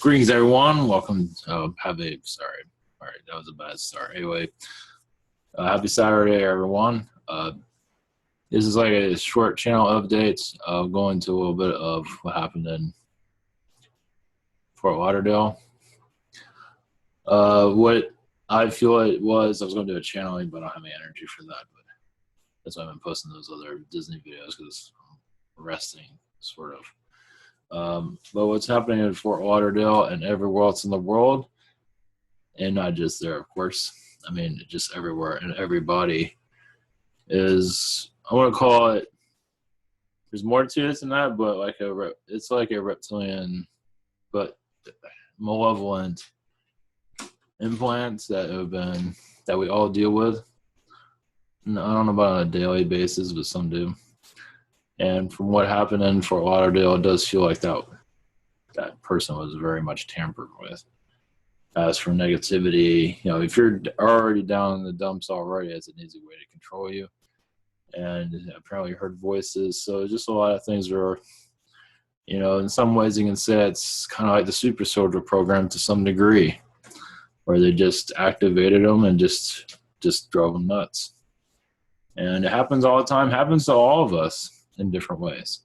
Greetings, everyone. Welcome. Sorry. All right, that was a bad start. Anyway, happy Saturday, everyone. This is like a short channel update. Going to a little bit of what happened in Fort Lauderdale. What I feel it was, I was going to do a channeling, but I don't have any energy for that. But that's why I've been posting those other Disney videos, because I'm resting, sort of. But what's happening in Fort Lauderdale and everywhere else in the world, and not just there, of course, I mean, just everywhere and everybody, is, I want to call it, there's more to it than that, but it's like a reptilian, but malevolent implants that we all deal with. And I don't know about on a daily basis, but some do. And from what happened in Fort Lauderdale, it does feel like that person was very much tampered with. As for negativity, if you're already down in the dumps already, it's an easy way to control you. And apparently heard voices. So just a lot of things are, in some ways you can say it's kind of like the super soldier program to some degree, where they just activated them and just drove them nuts. And it happens all the time, happens to all of us in different ways.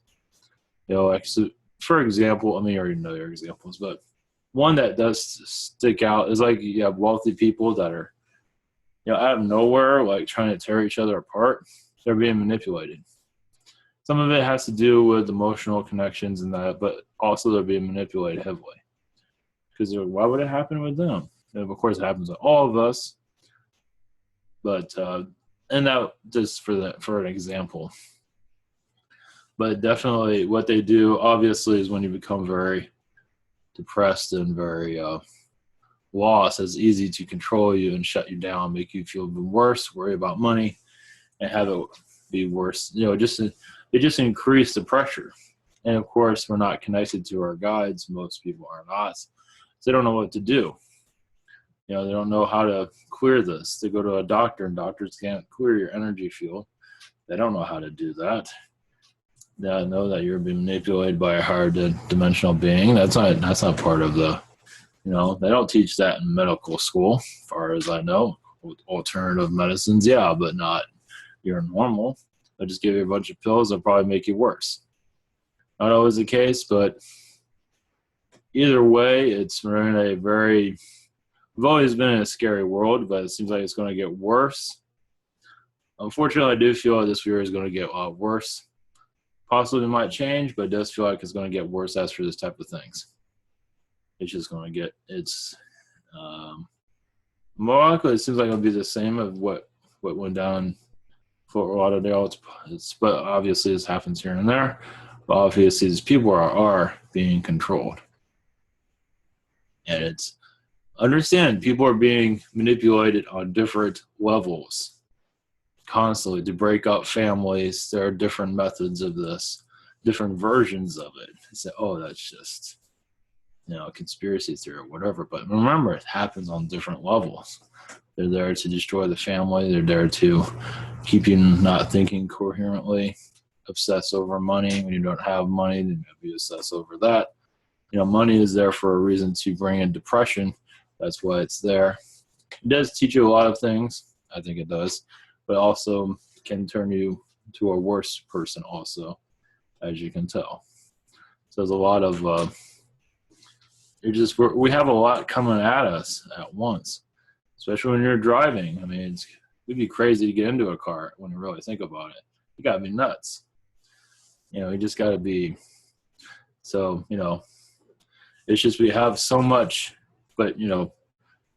So for example, I mean, you already know your examples, but one that does stick out is like you have wealthy people that are, out of nowhere, like trying to tear each other apart. They're being manipulated. Some of it has to do with emotional connections and that, but also they're being manipulated heavily. Because why would it happen with them? And of course, it happens to all of us. But and that just for an example. But definitely what they do, obviously, is when you become very depressed and very lost, it's easy to control you and shut you down, make you feel even worse, worry about money, and have it be worse. They just increase the pressure. And of course, we're not connected to our guides. Most people are not. So they don't know what to do. They don't know how to clear this. They go to a doctor, and doctors can't clear your energy field. They don't know how to do that. They know that you're being manipulated by a higher dimensional being. That's not part of the, they don't teach that in medical school, as far as I know. Alternative medicines, yeah, but not your normal. They'll just give you a bunch of pills that'll probably make you worse. Not always the case, but either way, it's we've always been in a scary world, but it seems like it's going to get worse. Unfortunately, I do feel like this year is going to get a lot worse. Possibly it might change, but it does feel like it's going to get worse as for this type of things. It's just going to get, more likely it seems like it'll be the same of what went down for Lauderdale. But obviously this happens here and there. But obviously these people are being controlled. And understand, people are being manipulated on different levels constantly to break up families. There are different methods of this, different versions of it. Say, oh, that's just, a conspiracy theory or whatever. But remember, it happens on different levels. They're there to destroy the family. They're there to keep you not thinking coherently, obsess over money. When you don't have money, then you obsess over that. Money is there for a reason to bring in depression. That's why it's there. It does teach you a lot of things. I think it does. But also can turn you to a worse person also, as you can tell. So there's a lot of, we have a lot coming at us at once, especially when you're driving. I mean, it'd be crazy to get into a car when you really think about it. You gotta be nuts. You just gotta be, so, it's just we have so much, but, you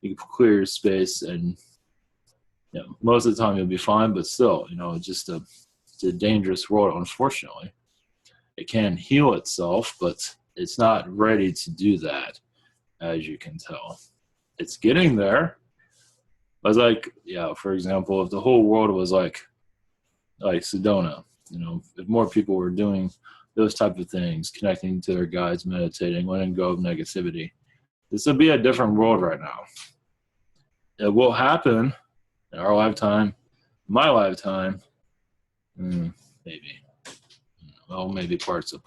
can clear your space and, most of the time you'll be fine, but still, it's a dangerous world, unfortunately. It can heal itself, but it's not ready to do that, as you can tell. It's getting there. But for example, if the whole world was like Sedona, if more people were doing those type of things, connecting to their guides, meditating, letting go of negativity, this would be a different world right now. It will happen in our lifetime, my lifetime, maybe. Well, maybe partly.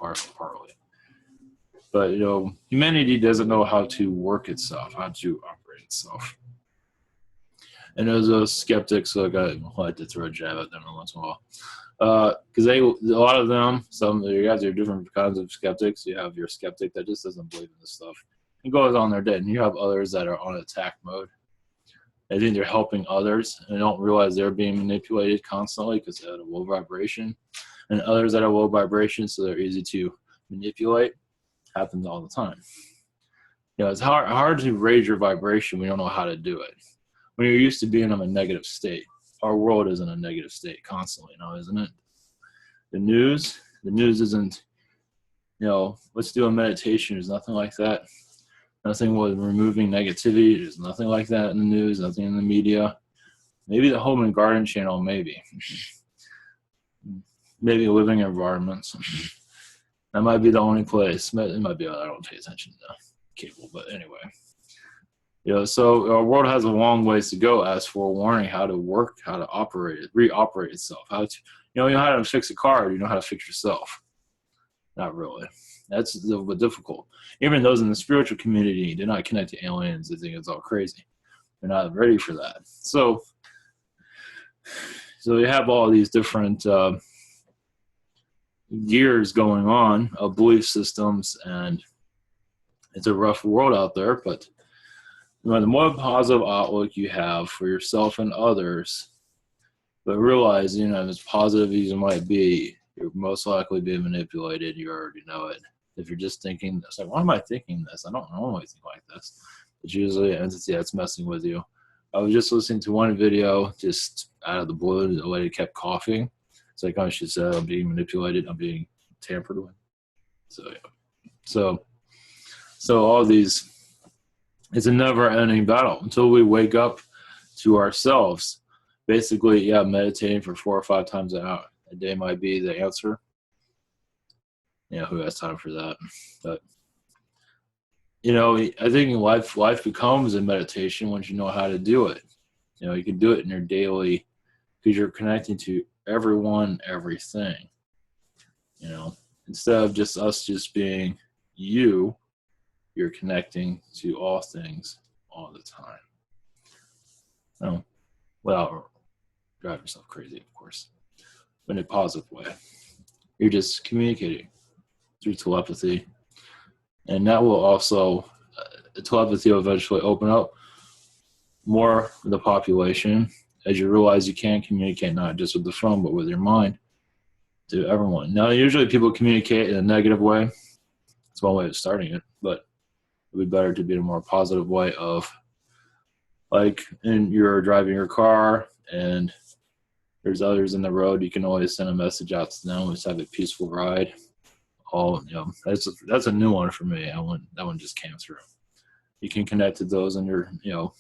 But humanity doesn't know how to work itself, how to operate itself. And those skeptics, so I like to throw a jab at them every once in a while, because a lot of them, some of you guys are different kinds of skeptics. You have your skeptic that just doesn't believe in this stuff and goes on their day, and you have others that are on attack mode. I think they're helping others and they don't realize they're being manipulated constantly because they're at a low vibration, and others that are low vibration, so they're easy to manipulate. Happens all the time. It's hard to raise your vibration. We don't know how to do it. When you're used to being in a negative state, our world is in a negative state constantly now, isn't it? The news isn't, let's do a meditation. There's nothing like that. Nothing with removing negativity. There's nothing like that in the news, nothing in the media. Maybe the Home and Garden channel, maybe. Maybe living environments. That might be the only place. It might be, I don't pay attention to cable, but anyway. So our world has a long ways to go as for warning how to work, how to operate it, re-operate itself. How to, you know how to fix a car, you know how to fix yourself. Not really. That's a little bit difficult. Even those in the spiritual community, they're not connected to aliens. They think it's all crazy. They're not ready for that. So you have all these different gears going on of belief systems, and it's a rough world out there, but the more positive outlook you have for yourself and others, but realize, as positive as you might be, you're most likely being manipulated. You already know it. If you're just thinking this, like, why am I thinking this? I don't normally think like this. It's usually an entity that's messing with you. I was just listening to one video, just out of the blue, the lady kept coughing. It's like, oh, she said, I'm being manipulated, I'm being tampered with. So, yeah. So all these, it's a never-ending battle until we wake up to ourselves. Basically, meditating for 4 or 5 times a day might be the answer. Who has time for that? But I think life becomes a meditation once you know how to do it. You can do it in your daily, because you're connecting to everyone, everything. Instead of just us just being you're connecting to all things all the time. Without driving yourself crazy, of course, but in a positive way. You're just communicating through telepathy, and that will also, telepathy will eventually open up more of the population as you realize you can communicate not just with the phone, but with your mind to everyone. Now, usually people communicate in a negative way. It's one way of starting it, but it would be better to be in a more positive way of, like, and you're driving your car and there's others in the road, you can always send a message out to them. Let's have a peaceful ride. That's a new one for me. That one just came through. You can connect to those and you're, I'll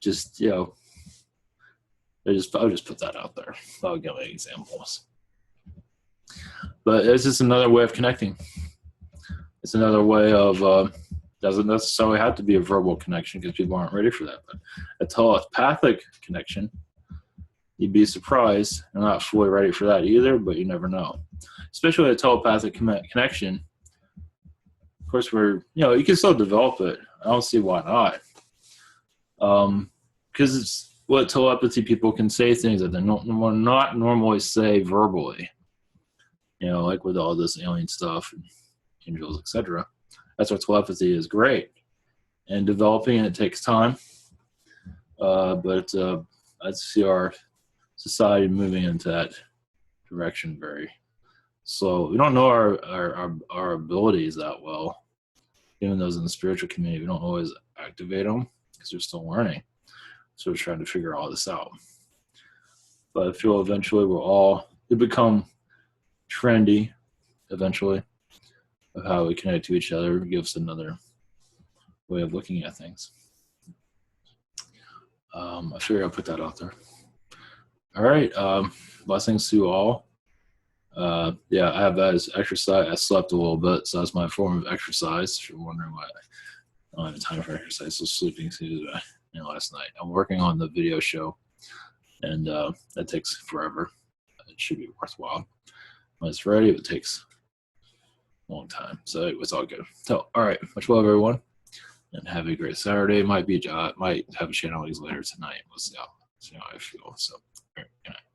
just put that out there. I'll give you examples. But it's just another way of connecting. It's another way of, doesn't necessarily have to be a verbal connection because people aren't ready for that. But a telepathic connection, you'd be surprised. I'm not fully ready for that either, but you never know. Especially a telepathic connection. Of course, you can still develop it. I don't see why not. Because it's what telepathy, people can say things that they not normally say verbally. Like with all this alien stuff and angels, etc. That's why telepathy is great. And developing it takes time. But I see our society moving into that direction very slow. We don't know our abilities that well. Even those in the spiritual community, we don't always activate them because we're still learning. So we're trying to figure all this out. But I feel eventually it'll become trendy eventually of how we connect to each other. It gives another way of looking at things. I figure I'll put that out there. All right. Blessings to all. I have that as exercise. I slept a little bit, so that's my form of exercise. If you're wondering why I don't have time for exercise, so sleeping last night. I'm working on the video show, and that takes forever. It should be worthwhile. When it's ready, it takes long time. So it was all good. So, all right. Much love, everyone. And have a great Saturday. Might have a channel later tonight. We'll see how I feel. So, all right, good night.